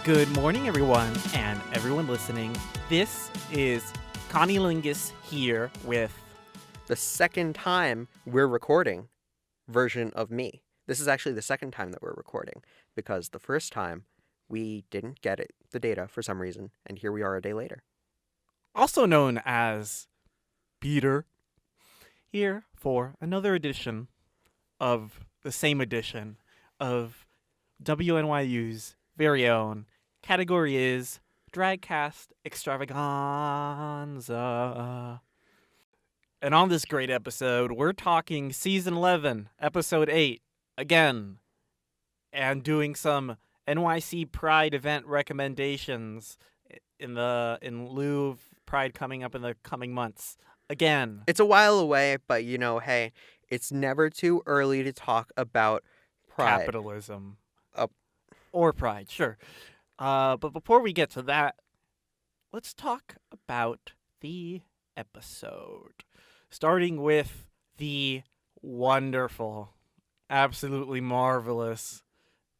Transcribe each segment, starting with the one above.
Good morning, everyone, and everyone listening. This is Connie Lingus here with the second time we're recording version of me. This is actually the second time that we're recording because the first time we didn't get the data for some reason, and here we are a day later. also known as Peter, here for another edition of the same edition of WNYU's very own. Category is Dragcast Extravaganza. And on this great episode, we're talking Season 11, Episode 8, again, and doing some NYC Pride event recommendations in lieu of Pride coming up in the coming months. Again. It's a while away, but hey, it's never too early to talk about Pride. Capitalism. Or Pride, sure. But before we get to that, let's talk about the episode. Starting with the wonderful, absolutely marvelous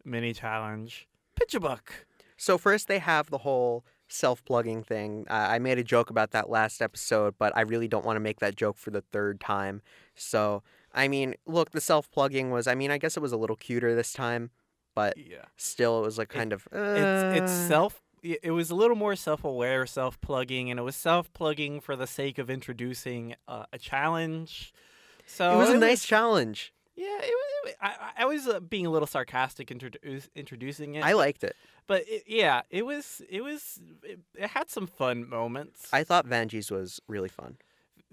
mini challenge, Pitch a Book. So first they have the whole self-plugging thing. I made a joke about that last episode, but I really don't want to make that joke for the third time. So, look, the self-plugging was, I guess it was a little cuter this time. But still, it was like kind of... It was a little more self-aware self-plugging, and it was self-plugging for the sake of introducing a challenge. So it was a nice challenge. Yeah, I was being a little sarcastic introducing it. I liked it. But it had some fun moments. I thought Vanjie's was really fun.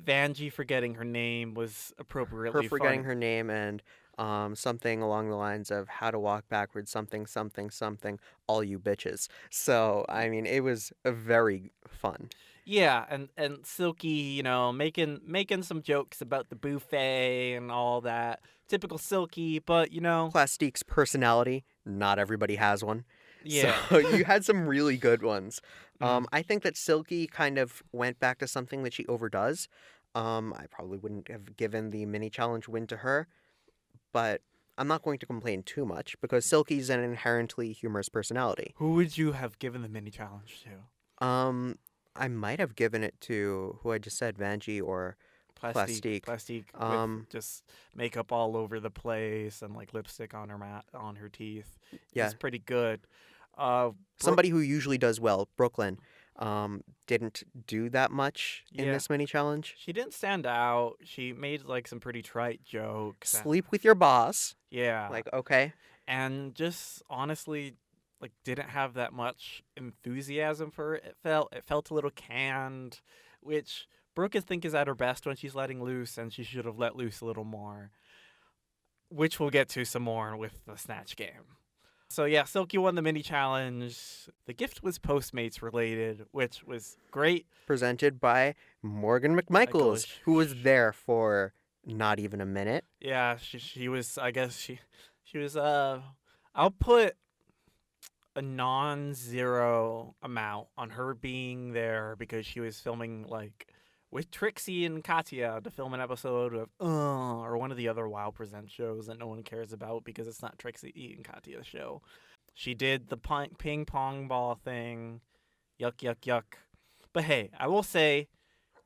Vanjie forgetting her name was appropriately fun. Her forgetting her name and... something along the lines of how to walk backwards, something, all you bitches. So, it was very fun. Yeah, and Silky, making some jokes about the buffet and all that. Typical Silky, but, Plastique's personality, not everybody has one. Yeah. So, you had some really good ones. I think that Silky kind of went back to something that she overdoes. I probably wouldn't have given the mini challenge win to her. But I'm not going to complain too much because Silky's an inherently humorous personality. Who would you have given the mini challenge to? I might have given it to who I just said, Vanjie or Plastique. Plastique with just makeup all over the place and like lipstick on her teeth. Yeah, it's pretty good. Somebody who usually does well, Brooklyn. Didn't do that much in this mini challenge. She didn't stand out. She made like some pretty trite jokes. Sleep with your boss. Yeah. Like, okay. And just honestly, like, didn't have that much enthusiasm for it. It felt a little canned, which Brooke I think is at her best when she's letting loose, and she should have let loose a little more, which we'll get to some more with the Snatch Game. So yeah, Silky won the mini challenge. The gift was Postmates related, which was great. Presented by Morgan McMichaels, who was there for not even a minute. Yeah, she was, I guess she was, I'll put a non-zero amount on her being there because she was filming like with Trixie and Katya to film an episode of or one of the other WoW Present shows that no one cares about because it's not Trixie and Katya's show. She did the ping pong ball thing. Yuck, yuck, yuck. But hey, I will say,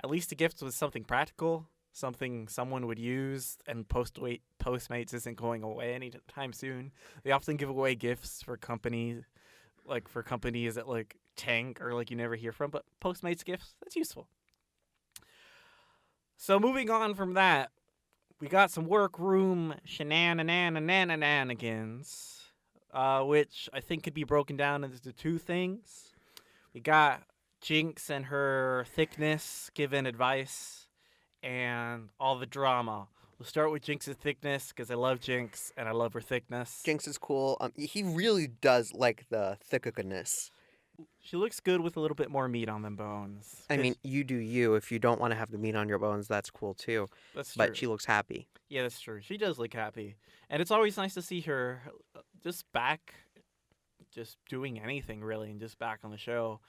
at least the gift was something practical, something someone would use, and Postmates isn't going away anytime soon. They often give away gifts for companies, that like tank or like you never hear from, but Postmates gifts, that's useful. So moving on from that, we got some workroom shenanigans, which I think could be broken down into two things. We got Jinx and her thickness giving advice and all the drama. We'll start with Jinx's thickness because I love Jinx and I love her thickness. Jinx is cool. He really does like the thickness. She looks good with a little bit more meat on them bones. You do you. If you don't want to have the meat on your bones, that's cool too. That's true. But she looks happy. Yeah, that's true. She does look happy. And it's always nice to see her just back, just doing anything really, and just back on the show.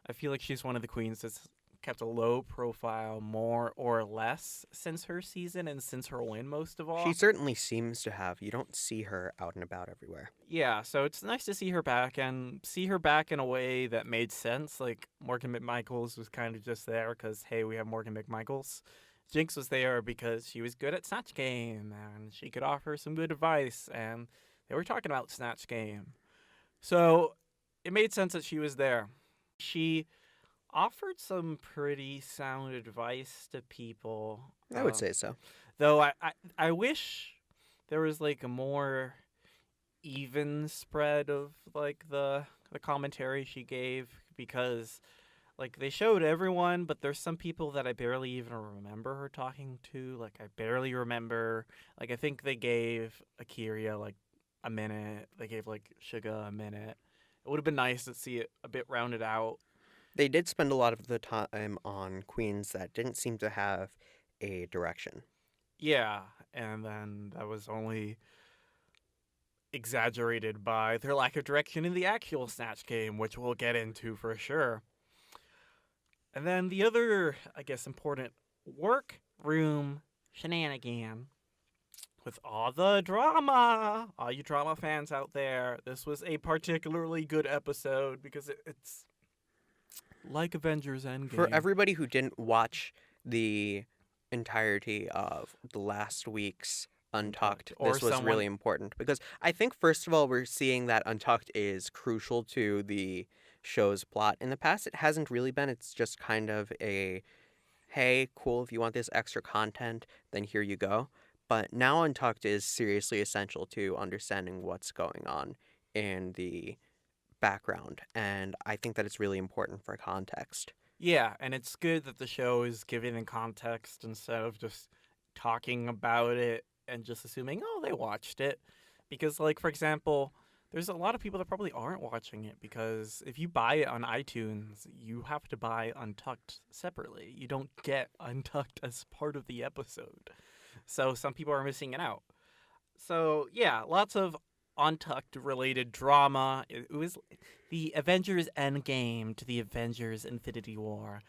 I feel like she's one of the queens that's kept a low profile more or less since her season and since her win most of all. She certainly seems to have. You don't see her out and about everywhere. Yeah, so it's nice to see her back and see her back in a way that made sense. Like Morgan McMichaels was kind of just there because, hey, we have Morgan McMichaels. Jinx was there because she was good at Snatch Game and she could offer some good advice, and they were talking about Snatch Game. So it made sense that she was there. She offered some pretty sound advice to people. I would say so. Though I wish there was like a more even spread of like the commentary she gave, because like they showed everyone, but there's some people that I barely even remember her talking to. Like I barely remember. Like I think they gave Akira like a minute. They gave like Suga a minute. It would have been nice to see it a bit rounded out. They did spend a lot of the time on queens that didn't seem to have a direction. Yeah, and then that was only exaggerated by their lack of direction in the actual Snatch Game, which we'll get into for sure. And then the other, I guess, important workroom shenanigan with all the drama. All you drama fans out there, this was a particularly good episode because it's like Avengers Endgame. For everybody who didn't watch the entirety of the last week's Untucked, this was really important. Because I think, first of all, we're seeing that Untucked is crucial to the show's plot. In the past, it hasn't really been. It's just kind of a, hey, cool, if you want this extra content, then here you go. But now Untucked is seriously essential to understanding what's going on in the background, and I think that it's really important for context. Yeah, and it's good that the show is giving them context instead of just talking about it and just assuming, oh, they watched it. Because, like, for example, there's a lot of people that probably aren't watching it because if you buy it on iTunes, you have to buy Untucked separately. You don't get Untucked as part of the episode. So some people are missing it out. So, yeah, lots of Untucked related drama. It was the Avengers Endgame to the Avengers Infinity War.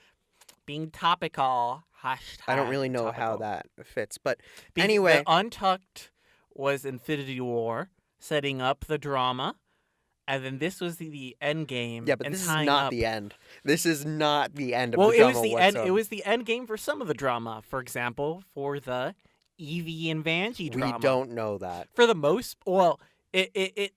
Being topical. Hashtag I don't really know topical. how that fits, but anyway. The Untucked was Infinity War, setting up the drama. And then this was the end game. Yeah, but this is not the end. This is not the end of the drama It was the end game for some of the drama. For example, for the Evie and Vanjie drama. We don't know that. For the most, well, it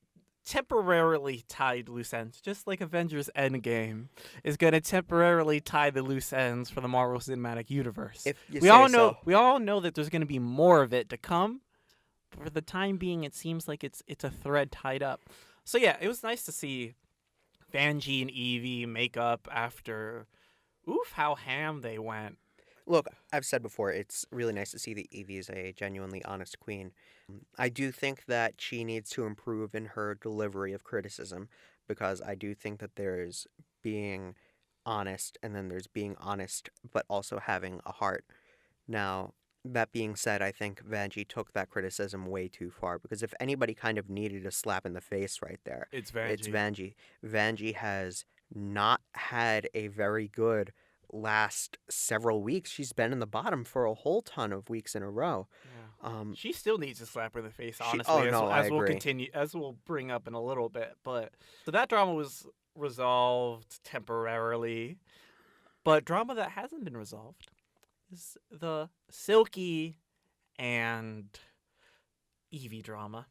temporarily tied loose ends, just like Avengers Endgame is going to temporarily tie the loose ends for the Marvel Cinematic Universe. We all know that there's going to be more of it to come. But for the time being, it seems like it's a thread tied up. So yeah, it was nice to see Vanjie and Evie make up after, how ham they went. Look, I've said before, it's really nice to see that Evie is a genuinely honest queen. I do think that she needs to improve in her delivery of criticism, because I do think that there's being honest, and then there's being honest, but also having a heart. Now, that being said, I think Vanjie took that criticism way too far, because if anybody kind of needed a slap in the face right there, it's Vanjie. It's Vanjie. Vanjie has not had a very good last several weeks. She's been in the bottom for a whole ton of weeks in a row. Yeah. She still needs a slap in the face, honestly, as we'll continue, as we'll bring up in a little bit. But so that drama was resolved temporarily, but drama that hasn't been resolved is the Silky and Evie drama.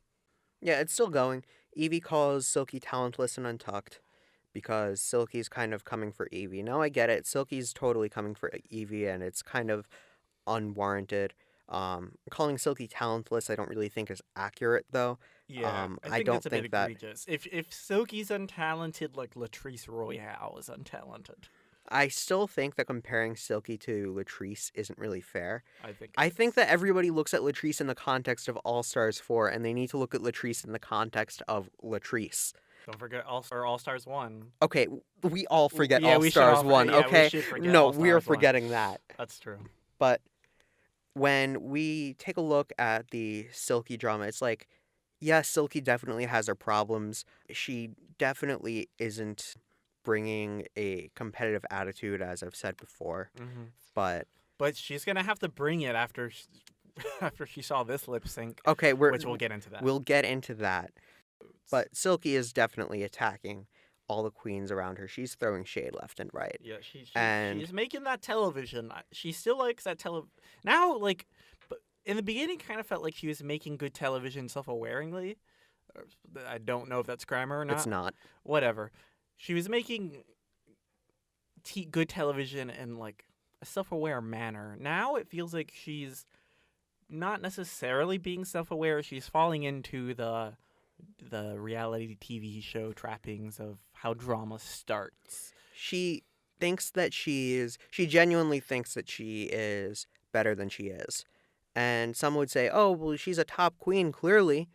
Yeah, it's still going. Evie calls Silky talentless and untucked, because Silky's kind of coming for Evie. Now I get it. Silky's totally coming for Evie, and it's kind of unwarranted. Calling Silky talentless I don't really think is accurate, though. Yeah, I don't think that egregious. If Silky's untalented, like Latrice Royale is untalented. I still think that comparing Silky to Latrice isn't really fair. I think that everybody looks at Latrice in the context of All Stars 4, and they need to look at Latrice in the context of Latrice. Don't forget All Stars 1. Okay, we all forget All Stars 1, okay? No, we are forgetting that. That's true. But when we take a look at the Silky drama, it's like, yes, Silky definitely has her problems. She definitely isn't bringing a competitive attitude, as I've said before. But she's gonna have to bring it after after she saw this lip sync, okay, which we'll get into that. We'll get into that. But Silky is definitely attacking all the queens around her. She's throwing shade left and right. Yeah, she's making that television. She still likes that now. Like, but in the beginning, kind of felt like she was making good television self-awaringly. I don't know if that's grammar or not. It's not. Whatever. She was making good television in like a self-aware manner. Now it feels like she's not necessarily being self-aware. She's falling into the reality TV show trappings of how drama starts. She genuinely thinks that she is better than she is. And some would say, oh, well, she's a top queen, clearly.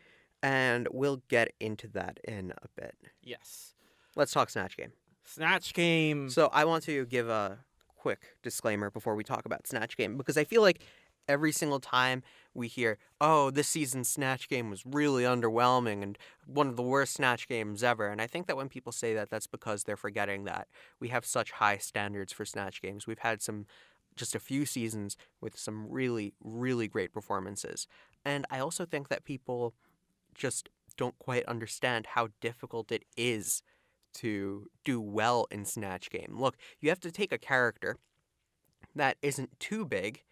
And we'll get into that in a bit. Yes. Let's talk Snatch Game. Snatch Game. So I want to give a quick disclaimer before we talk about Snatch Game, because I feel like every single time we hear, oh, this season's Snatch Game was really underwhelming and one of the worst Snatch Games ever. And I think that when people say that, that's because they're forgetting that we have such high standards for Snatch Games. We've had just a few seasons with some really, really great performances. And I also think that people just don't quite understand how difficult it is to do well in Snatch Game. Look, you have to take a character that isn't too big,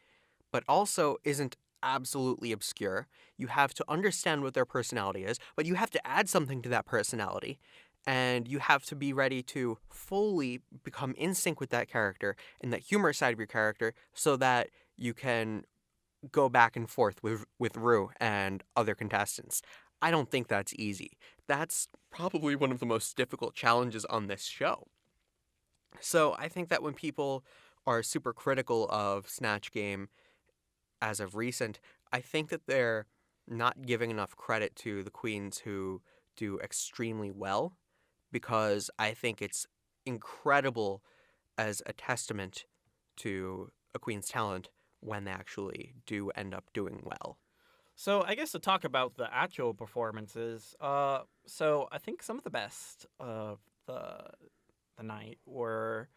but also isn't absolutely obscure. You have to understand what their personality is, but you have to add something to that personality, and you have to be ready to fully become in sync with that character and that humor side of your character so that you can go back and forth with Rue and other contestants. I don't think that's easy. That's probably one of the most difficult challenges on this show. So I think that when people are super critical of Snatch Game as of recent, I think that they're not giving enough credit to the queens who do extremely well, because I think it's incredible as a testament to a queen's talent when they actually do end up doing well. So I guess to talk about the actual performances, so I think some of the best of the night were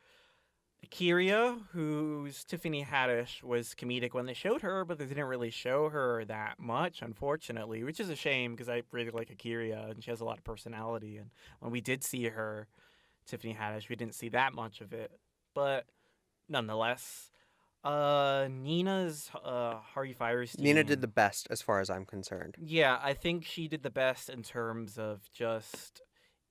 Katya, whose Tiffany Haddish was comedic when they showed her, but they didn't really show her that much, unfortunately, which is a shame because I really like Katya and she has a lot of personality. And when we did see her, Tiffany Haddish, we didn't see that much of it, but nonetheless. Nina's Harvey Firestein. Nina did the best as far as I'm concerned. Yeah, I think she did the best in terms of just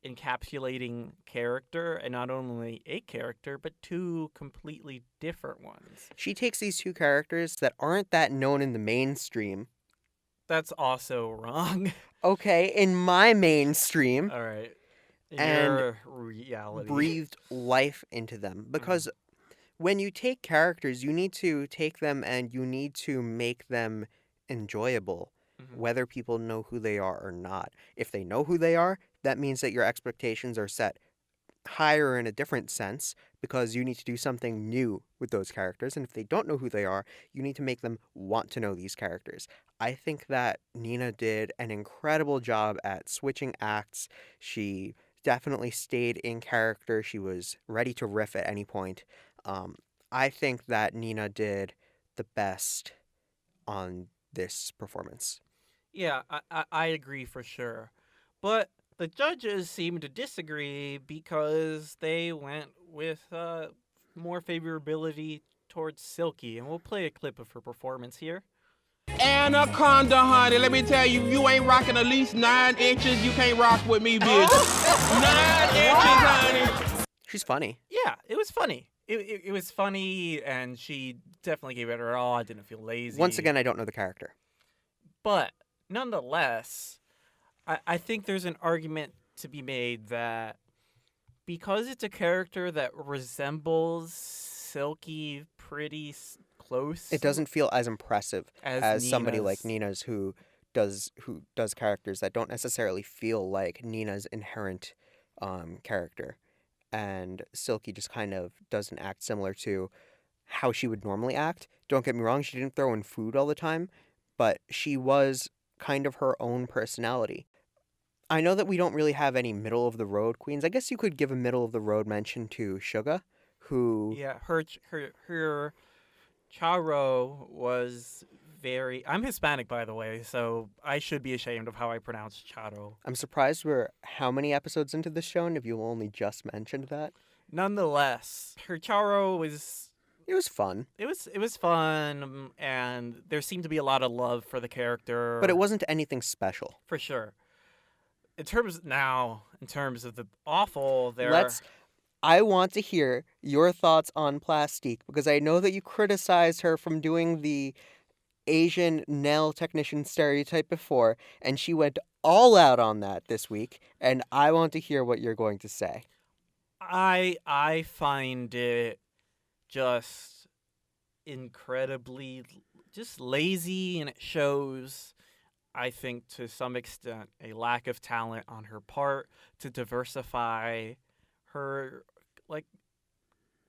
encapsulating character, and not only a character, but two completely different ones. She takes these two characters that aren't that known in the mainstream. That's also wrong. Okay, in my mainstream. All right. And your reality. Breathed life into them. Because when you take characters, you need to take them and you need to make them enjoyable, whether people know who they are or not. If they know who they are, that means that your expectations are set higher in a different sense, because you need to do something new with those characters. And if they don't know who they are, you need to make them want to know these characters. I think that Nina did an incredible job at switching acts. She definitely stayed in character. She was ready to riff at any point. I think that Nina did the best on this performance. Yeah, I agree for sure. But the judges seem to disagree because they went with more favorability towards Silky. And we'll play a clip of her performance here. Anaconda, honey, let me tell you, you ain't rocking at least 9 inches, you can't rock with me, bitch. 9 inches, honey. She's funny. Yeah, it was funny. It was funny, and she definitely gave it her all. I didn't feel lazy. Once again, I don't know the character. But nonetheless, I think there's an argument to be made that because it's a character that resembles Silky pretty close, it doesn't feel as impressive as somebody like Nina's. Nina's who does characters that don't necessarily feel like Nina's inherent character. And Silky just kind of doesn't act similar to how she would normally act. Don't get me wrong, she didn't throw in food all the time, but she was kind of her own personality. I know that we don't really have any middle-of-the-road queens. I guess you could give a middle-of-the-road mention to Suga, who... Yeah, her Charo was very... I'm Hispanic, by the way, so I should be ashamed of how I pronounce Charo. I'm surprised we're how many episodes into this show, and if you only just mentioned that. Nonetheless, her Charo was... It was fun. It was fun, and there seemed to be a lot of love for the character. But it wasn't anything special. For sure. In terms of the awful, I want to hear your thoughts on Plastique, because I know that you criticized her from doing the Asian nail technician stereotype before, and she went all out on that this week, and I want to hear what you're going to say. I find it just incredibly just lazy, and it shows, I think, to some extent, a lack of talent on her part to diversify her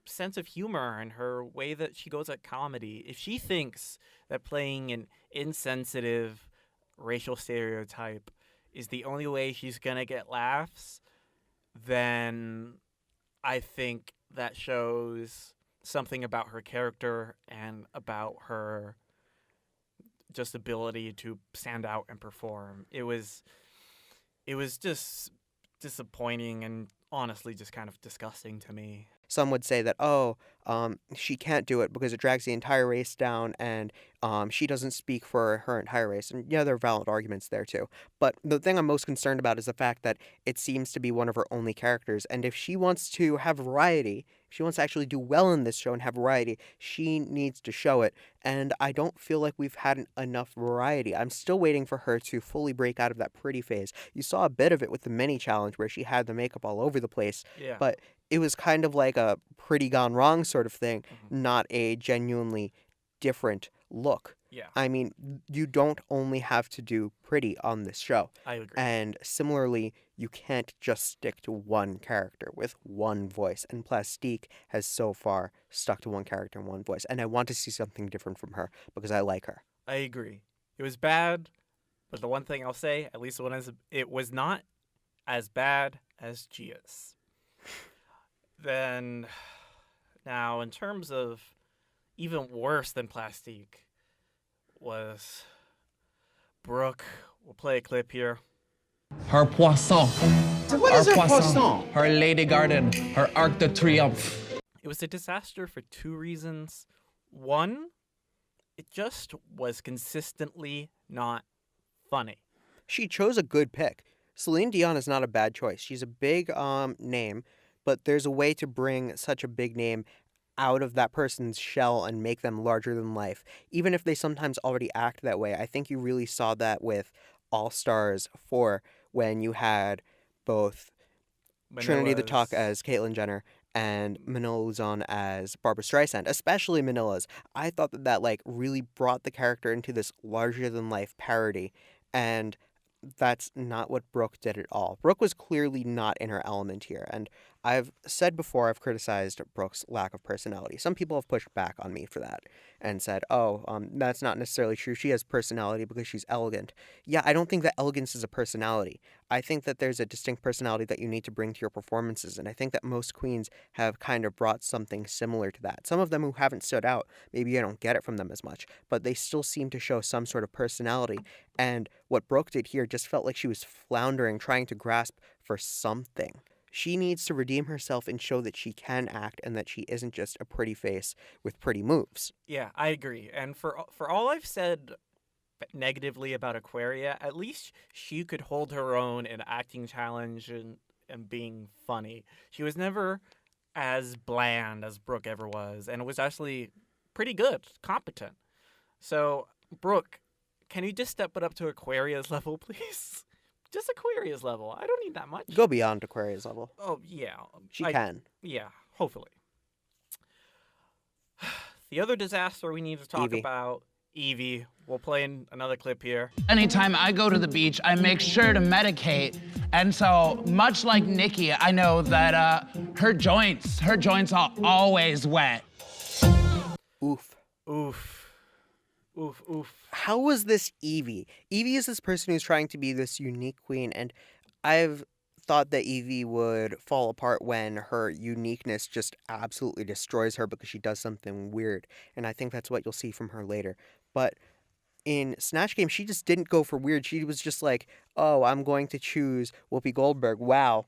sense of humor and her way that she goes at comedy. If she thinks that playing an insensitive racial stereotype is the only way she's gonna get laughs, then I think that shows something about her character and about her just ability to stand out and perform. It was just disappointing and honestly just kind of disgusting to me. Some would say that, she can't do it because it drags the entire race down, and she doesn't speak for her entire race. And yeah, there are valid arguments there too. But the thing I'm most concerned about is the fact that it seems to be one of her only characters. And if she wants to have variety, if she wants to actually do well in this show and have variety, she needs to show it. And I don't feel like we've had enough variety. I'm still waiting for her to fully break out of that pretty phase. You saw a bit of it with the mini challenge where she had the makeup all over the place. Yeah. But it was kind of like a pretty gone wrong sort of thing, not a genuinely different look. Yeah. I mean, you don't only have to do pretty on this show. I agree. And similarly, you can't just stick to one character with one voice. And Plastique has so far stuck to one character and one voice. And I want to see something different from her because I like her. I agree. It was bad, but the one thing I'll say, at least it was not as bad as Gia's. Then, now, in terms of even worse than Plastique was Brooke. We'll play a clip here. Her poisson. What is her poisson? Her Lady Garden. Her Arc de Triomphe. It was a disaster for two reasons. One, it just was consistently not funny. She chose a good pick. Celine Dion is not a bad choice. She's a big name, but there's a way to bring such a big name out of that person's shell and make them larger than life, even if they sometimes already act that way. I think you really saw that with All Stars 4 when you had both Trinity the Talk as Caitlyn Jenner and Manila Luzon as Barbara Streisand, especially Manila's. I thought that really brought the character into this larger than life parody, and that's not what Brooke did at all. Brooke was clearly not in her element here, and I've said before I've criticized Brooke's lack of personality. Some people have pushed back on me for that and said, that's not necessarily true. She has personality because she's elegant. Yeah, I don't think that elegance is a personality. I think that there's a distinct personality that you need to bring to your performances, and I think that most queens have kind of brought something similar to that. Some of them who haven't stood out, maybe I don't get it from them as much, but they still seem to show some sort of personality, and what Brooke did here just felt like she was floundering, trying to grasp for something. She needs to redeem herself and show that she can act and that she isn't just a pretty face with pretty moves. Yeah, I agree. And for all I've said negatively about Aquaria, at least she could hold her own in acting challenge and being funny. She was never as bland as Brooke ever was, and it was actually pretty good, competent. So, Brooke, can you just step it up to Aquaria's level, please? Just Aquaria's level. I don't need that much. Go beyond Aquaria's level. Oh, yeah. She can. Yeah, hopefully. The other disaster we need to talk Evie. about, Evie. We'll play in another clip here. Anytime I go to the beach, I make sure to medicate. And so, much like Nikki, I know that her joints are always wet. Oof. Oof. Oof, oof. How was this Evie? Evie is this person who's trying to be this unique queen, and I've thought that Evie would fall apart when her uniqueness just absolutely destroys her because she does something weird. And I think that's what you'll see from her later. But in Snatch Game, she just didn't go for weird. She was just like, oh, I'm going to choose Whoopi Goldberg. Wow.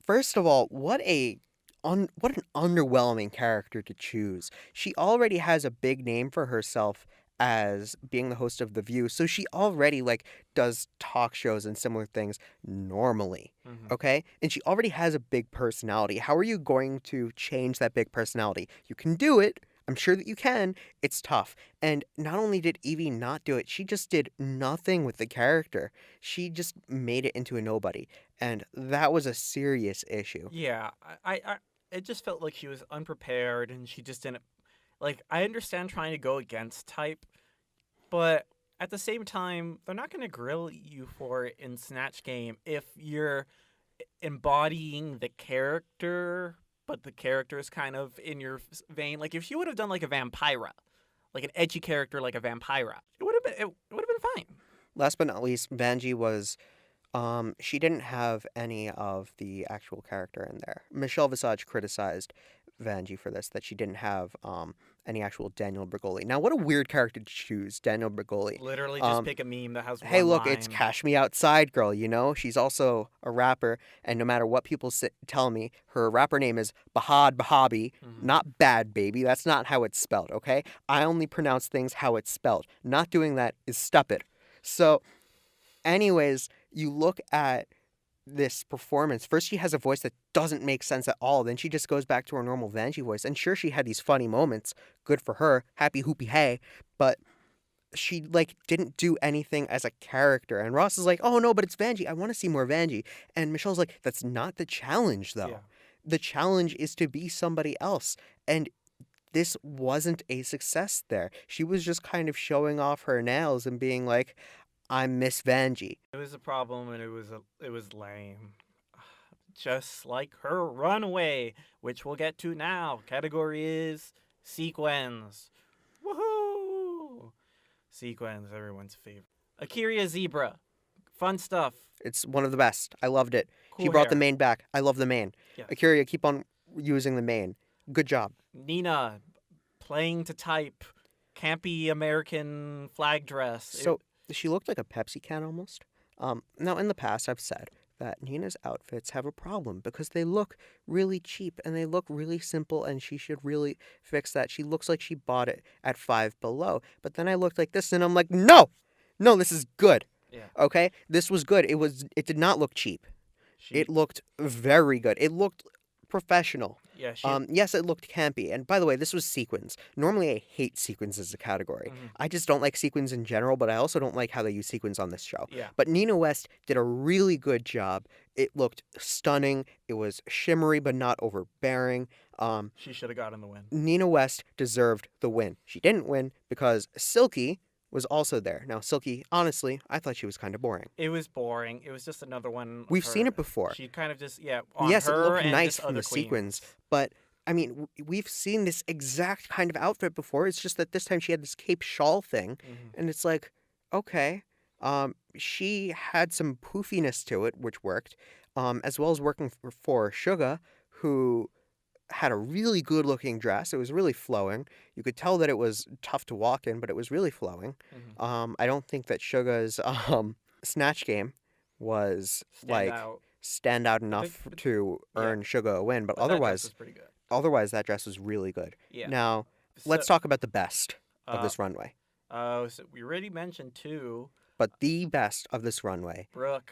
First of all, what an underwhelming character to choose. She already has a big name for herself as being the host of The View, so she already does talk shows and similar things normally. Okay? And she already has a big personality. How are you going to change that big personality? You can do it. I'm sure that you can. It's tough. And not only did Evie not do it, she just did nothing with the character. She just made it into a nobody. And that was a serious issue. Yeah, it just felt like she was unprepared and she just didn't. I understand trying to go against type, but at the same time, they're not going to grill you for it in Snatch Game if you're embodying the character, but the character is kind of in your vein. If she would have done a Vampira, an edgy character like a Vampira, it would have been fine. Last but not least, Vanjie was, she didn't have any of the actual character in there. Michelle Visage criticized Vanjie for this, that she didn't have any actual Daniel Bergoli. Now, what a weird character to choose, Daniel Bergoli. Literally just pick a meme that has Hey, one look, line. it's Cash Me Outside girl, She's also a rapper, and no matter what people tell me, her rapper name is Bahad Bahabi, not Bad Baby. That's not how it's spelled, okay? I only pronounce things how it's spelled. Not doing that is stupid. So, anyways, you look at this performance. First, she has a voice that doesn't make sense at all. Then she just goes back to her normal Vanjie voice. And sure, she had these funny moments. Good for her. Happy hoopy hey. But she didn't do anything as a character. And Ross is like, oh no, but it's Vanjie. I want to see more Vanjie. And Michelle's like, that's not the challenge though. Yeah. The challenge is to be somebody else. And this wasn't a success there. She was just kind of showing off her nails and being like, I'm Miss Vanjie. It was a problem, and it was lame. Just like her runway, which we'll get to now. Category is sequins. Woohoo! Sequins, everyone's favorite. Akira Zebra. Fun stuff. It's one of the best. I loved it. Cool She brought hair. the mane back. I love the mane. Yes. Akira, keep on using the mane. Good job. Nina, playing to type. Campy American flag dress. So she looked like a Pepsi can almost. Now, in the past, I've said that Nina's outfits have a problem because they look really cheap and they look really simple, and she should really fix that. She looks like she bought it at Five Below. But then I looked like this and I'm like, no, this is good. Yeah. Okay, this was good. It did not look cheap. It looked very good. It looked professional. Yeah, Yes, it looked campy. And by the way, this was sequins. Normally, I hate sequins as a category. I just don't like sequins in general, but I also don't like how they use sequins on this show. Yeah. But Nina West did a really good job. It looked stunning. It was shimmery, but not overbearing. she should have gotten the win. Nina West deserved the win. She didn't win because Silky was also there. Now, Silky, honestly, I thought she was kind of boring. It was boring. It was just another one. We've seen it before. She kind of just, on Yes, it her looked and nice just from other the queens. sequins, but I mean, we've seen this exact kind of outfit before. It's just that this time she had this cape shawl thing, and it's like, okay. She had some poofiness to it, which worked, as well as working for Suga, who had a really good-looking dress. It was really flowing. You could tell that it was tough to walk in, but it was really flowing. I don't think that Suga's Snatch Game was stand out enough to earn Suga a win, but otherwise, that pretty good. Otherwise that dress was really good. Yeah. Now, let's talk about the best of this runway. So we already mentioned two. But the best of this runway. Brooke.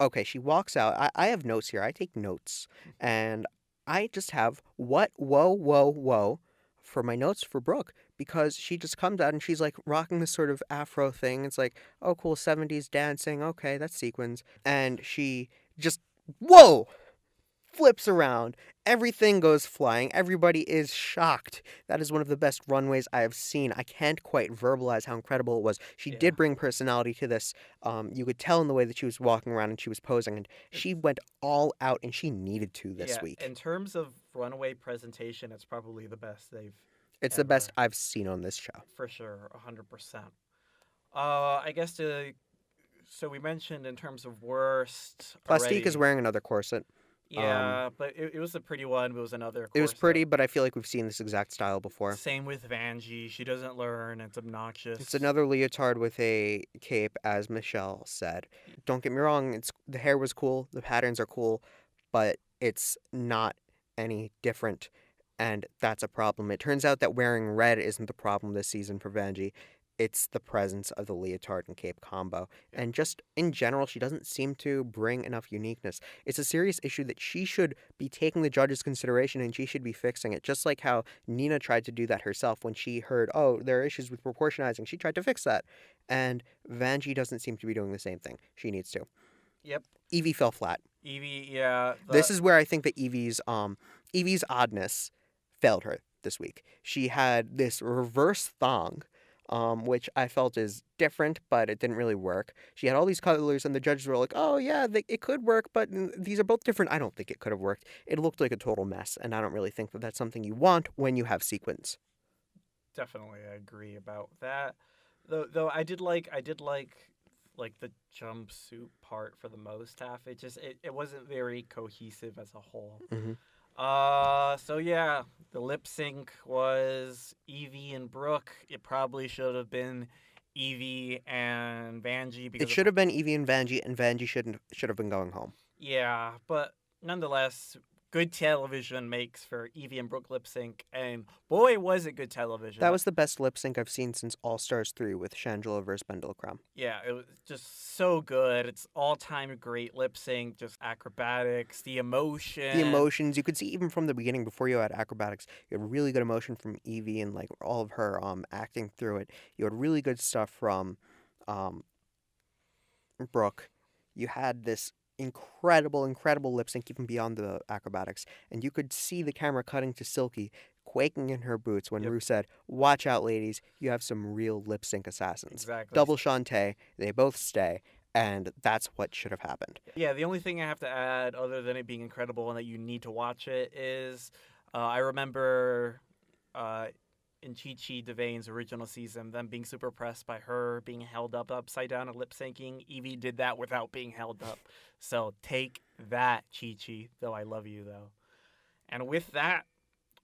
Okay, she walks out. I have notes here. I take notes. And I just have whoa for my notes for Brooke, because she just comes out and she's rocking this sort of afro thing. It's like, oh, cool, 70s dancing. Okay, that's sequins. And she just, whoa, flips around. Everything goes flying. Everybody is shocked. That is one of the best runways I have seen. I can't quite verbalize how incredible it was. She did bring personality to this. You could tell in the way that she was walking around and she was posing, and she went all out, and she needed to this week. In terms of runway presentation, it's probably the best they've It's the best I've seen on this show. For sure, 100%. I guess to So we mentioned in terms of worst. Plastique is already. wearing another corset. Yeah, but it was a pretty one. But it was another. It was corset. pretty, but I feel like we've seen this exact style before. Same with Vanjie. She doesn't learn. It's obnoxious. It's another leotard with a cape, as Michelle said. Don't get me wrong, the hair was cool, the patterns are cool, but it's not any different, and that's a problem. It turns out that wearing red isn't the problem this season for Vanjie. It's the presence of the leotard and cape combo. And just in general, she doesn't seem to bring enough uniqueness. It's a serious issue that she should be taking the judges' consideration and she should be fixing it. Just like how Nina tried to do that herself when she heard, oh, there are issues with proportionizing. She tried to fix that. And Vanjie doesn't seem to be doing the same thing. She needs to. Yep. Evie fell flat. Evie, yeah. This is where I think that Evie's oddness failed her this week. She had this reverse thong, which I felt is different, but it didn't really work. She had all these colors, and the judges were like, oh, yeah, it could work, but these are both different. I don't think it could have worked. It looked like a total mess, and I don't really think that that's something you want when you have sequins. Definitely, I agree about that. Though I did like the jumpsuit part for the most half. It wasn't very cohesive as a whole. Mhm. So yeah, the lip sync was Evie and Brooke. It probably should have been Evie and Vanjie because It should have been Evie and Vanjie should have been going home. yeah, but nonetheless, good television makes for Evie and Brooke lip sync, and boy was it good television. That was the best lip sync I've seen since All Stars 3 with Shangela versus Bendelkram. Yeah, it was just so good. It's all-time great lip sync, just acrobatics, the emotion. The emotions you could see even from the beginning before you had acrobatics. You had really good emotion from Evie and like all of her acting through it. You had really good stuff from Brooke. You had this incredible lip sync even beyond the acrobatics, and you could see the camera cutting to Silky quaking in her boots when Rue said, watch out ladies, you have some real lip sync assassins. Exactly. Double Shantae, they both stay, and that's what should have happened. Yeah, the only thing I have to add, other than it being incredible and that you need to watch it, is I remember in Chi Chi DeVane's original season, them being super pressed by her being held up upside down and lip syncing. Evie did that without being held up. So take that, Chi Chi, though I love you, though. And with that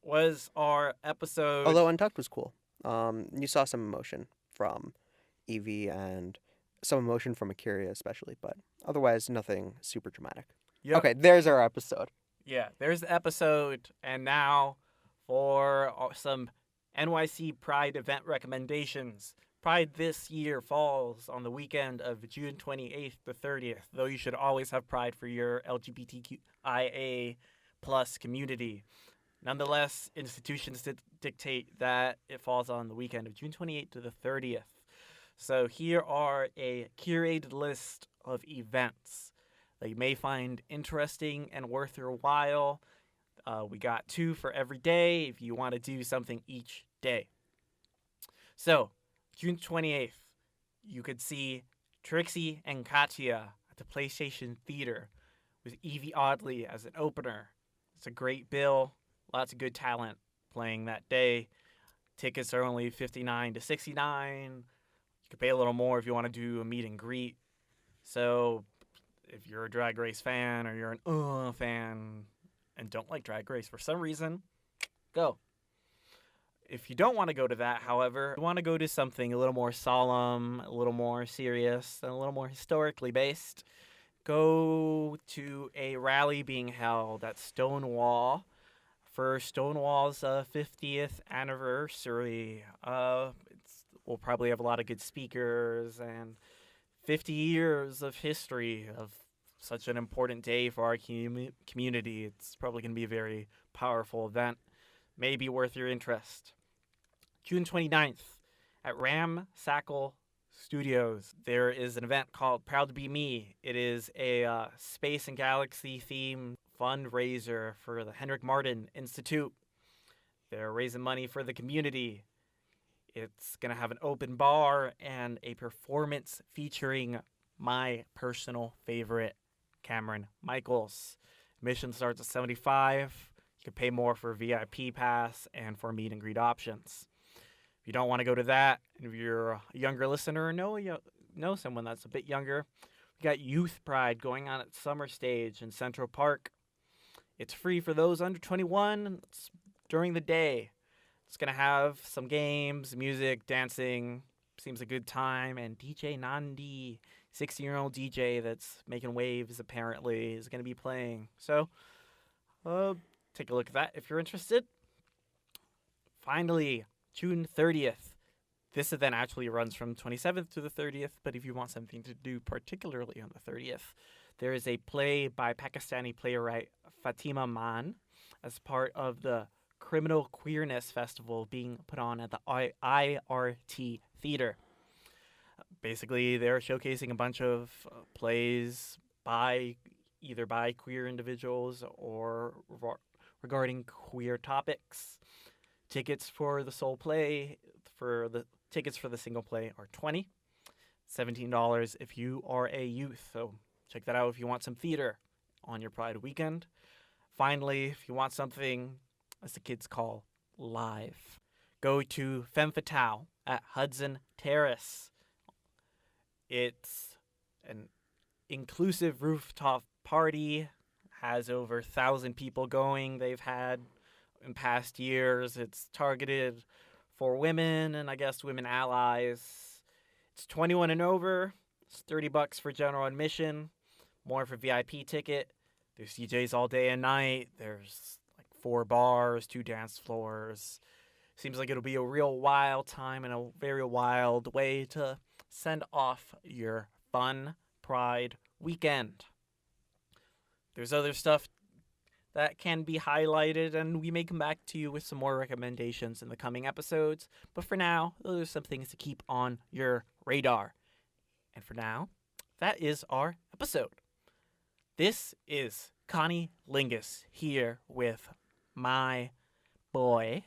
was our episode. Although Untucked was cool. You saw some emotion from Evie and some emotion from Akira especially, but otherwise nothing super dramatic. Yep. Okay, there's our episode. Yeah, there's the episode. And now for some NYC Pride event recommendations. Pride this year falls on the weekend of June 28th to 30th, though you should always have Pride for your LGBTQIA plus community. Nonetheless, institutions dictate that it falls on the weekend of June 28th to the 30th. So here are a curated list of events that you may find interesting and worth your while. We got 2 for every day if you want to do something each day. So, June 28th, you could see Trixie and Katya at the PlayStation Theater with Evie Oddly as an opener. It's a great bill, lots of good talent playing that day. Tickets are only $59 to $69. You could pay a little more if you want to do a meet and greet. So, if you're a Drag Race fan or you're an fan and don't like Drag Race for some reason, go. If you don't want to go to that, however, you want to go to something a little more solemn, a little more serious, and a little more historically based, go to a rally being held at Stonewall for Stonewall's 50th anniversary. We'll probably have a lot of good speakers and 50 years of history of such an important day for our community. It's probably going to be a very powerful event. Maybe worth your interest. June 29th at Ramsackle Studios, there is an event called Proud to Be Me. It is a space and galaxy themed fundraiser for the Henrik Martin Institute. They're raising money for the community. It's going to have an open bar and a performance featuring my personal favorite, Cameron Michaels. Admission starts at $75. You can pay more for VIP pass and for meet and greet options. If you don't want to go to that, and if you're a younger listener, know know someone that's a bit younger, we got Youth Pride going on at Summer Stage in Central Park. It's free for those under 21. It's during the day. It's going to have some games, music, dancing. Seems a good time. And DJ Nandi, 16-year-old DJ that's making waves, apparently, is going to be playing. So, take a look at that if you're interested. Finally, June 30th. This event actually runs from 27th to the 30th, but if you want something to do particularly on the 30th, there is a play by Pakistani playwright Fatima Mann as part of the Criminal Queerness Festival being put on at the IRT Theater. Basically, they're showcasing a bunch of plays either by queer individuals or regarding queer topics. Tickets for the tickets for the single play are $20, $17 if you are a youth. So check that out if you want some theater on your Pride weekend. Finally, if you want something, as the kids call, live, go to Femme Fatale at Hudson Terrace. It's an inclusive rooftop party, has over 1,000 people going. They've had in past years. It's targeted for women and I guess women allies. It's 21 and over. It's $30 for general admission, more for VIP ticket. There's DJs all day and night. There's like 4 bars, 2 dance floors. Seems like it'll be a real wild time and a very wild way to send off your fun Pride weekend. There's other stuff that can be highlighted, and we may come back to you with some more recommendations in the coming episodes. But for now, those are some things to keep on your radar. And for now, that is our episode. This is Connie Lingus here with my boy.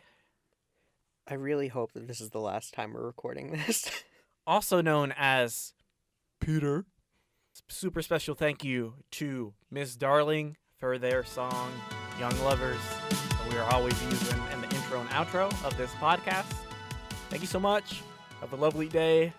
I really hope that this is the last time we're recording this. Also known as Peter. Super special thank you to Miss Darling for their song, Young Lovers, that we are always using in the intro and outro of this podcast. Thank you so much. Have a lovely day.